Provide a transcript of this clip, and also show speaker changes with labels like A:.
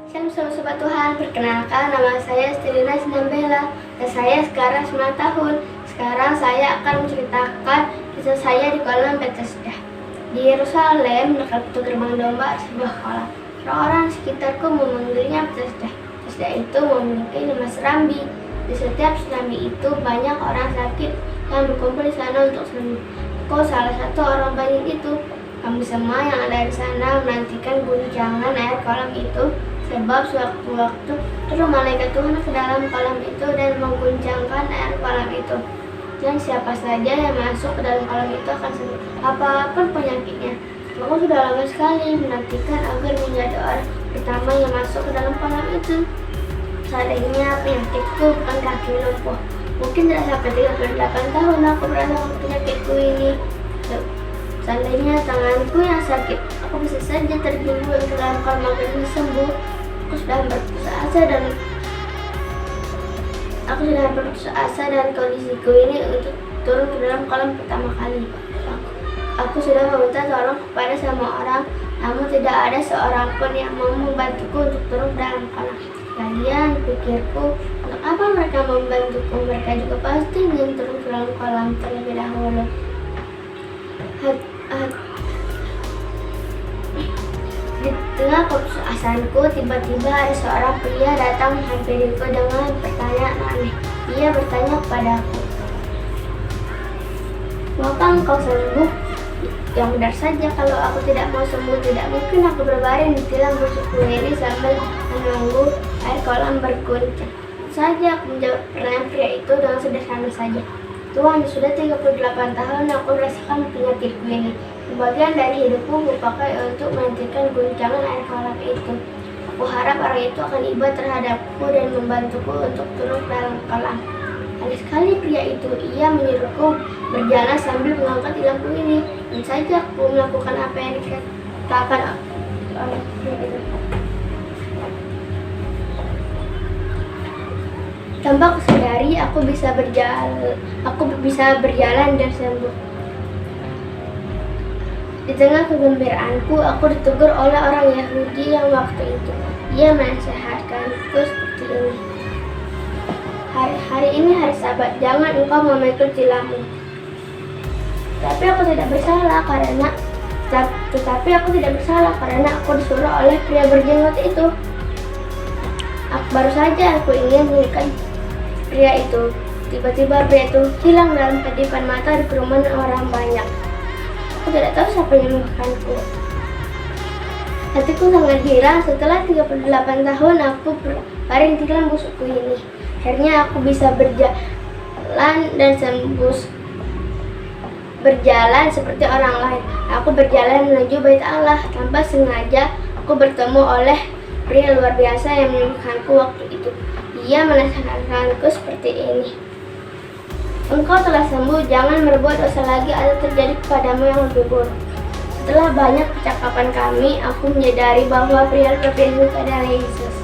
A: Shalom sobat Tuhan, perkenalkan nama saya Stelina Sinambela dan saya sekarang 9 tahun. Sekarang saya akan menceritakan kisah saya di kolam Bethesda. Di Yerusalem, dekat pintu gerbang domba, sebuah kolam. Orang-orang sekitarku memanggilnya Bethesda. Bethesda itu memiliki nama serambi. Di setiap serambi itu banyak orang sakit yang berkumpul di sana untuk sembuh. Aku salah satu orang banyak itu. Kami semua yang ada di sana menantikan guncangan air kolam itu, sebab sewaktu-waktu turun malaikat Tuhan ke dalam kolam itu dan mengguncangkan air kolam itu. Dan siapa saja yang masuk ke dalam kolam itu akan sembuh, apapun penyakitnya. Aku sudah lama sekali menantikan agar menjadi orang pertama yang masuk ke dalam kolam itu. Seandainya penyakitku bukan kaki lumpuh, mungkin tidak sampai 38 tahun aku merasakan penyakitku ini. Seandainya tanganku yang sakit, aku bisa saja terjun ke dalam kolam agar sembuh. Aku sudah berputus asa dan kondisiku ini untuk turun ke dalam kolam pertama kali. Aku sudah meminta tolong kepada semua orang, namun tidak ada seorang pun yang mau membantuku untuk turun ke dalam kolam. Kalian pikirku, untuk apa mereka membantuku? Mereka juga pasti ingin turun ke dalam kolam terlebih dahulu. Di tengah keputusasaanku, tiba-tiba ada seorang pria datang menghampiriku dengan pertanyaan aneh. Ia bertanya kepadaku, "Mengapa engkau sembuh?" Yang benar saja, kalau aku tidak mau sembuh, tidak mungkin aku berbaring di tilam busukku ini sambil menunggu air kolam berguncang. Saja aku menjawab pertanyaan pria itu dengan sederhana saja. "Tuhan, sudah 38 tahun aku merasakan penyakitku ini. Sebagian dari hidupku kupakai untuk menghentikan guncangan air kolam itu. Aku harap orang itu akan iba terhadapku dan membantuku untuk turun ke dalam kolam." Aneh sekali pria itu. Ia menyuruhku berjalan sambil mengangkat tilamku ini. Dan saja aku melakukan apa yang dikatakan oleh pria itu. Tanpa kusadari, aku bisa berjalan dan sembuh. Di tengah kegembiraanku, aku ditegur oleh orang Yahudi yang waktu itu. Ia menasihatkanku seperti ini. Hari ini hari Sabat, jangan engkau memikul tilammu. Tetapi aku tidak bersalah karena aku disuruh oleh pria berjenggot itu. Baru saja aku ingin mengikat pria itu. Tiba-tiba pria itu hilang dalam kedipan mata di kerumunan orang banyak. Aku tidak tahu siapa yang menyembuhkanku. Hatiku sangat girang. Setelah 38 tahun aku berbaring di dalam busukku ini. Akhirnya aku bisa berjalan seperti orang lain. Aku berjalan menuju Bait Allah. Tanpa sengaja aku bertemu oleh pria luar biasa yang menyembuhkanku waktu itu. Ia menasihatkanku seperti ini. "Engkau telah sembuh, jangan berbuat dosa lagi atau terjadi kepadamu yang lebih buruk." Setelah banyak percakapan kami, aku menyadari bahwa pria luar biasa itu adalah Yesus.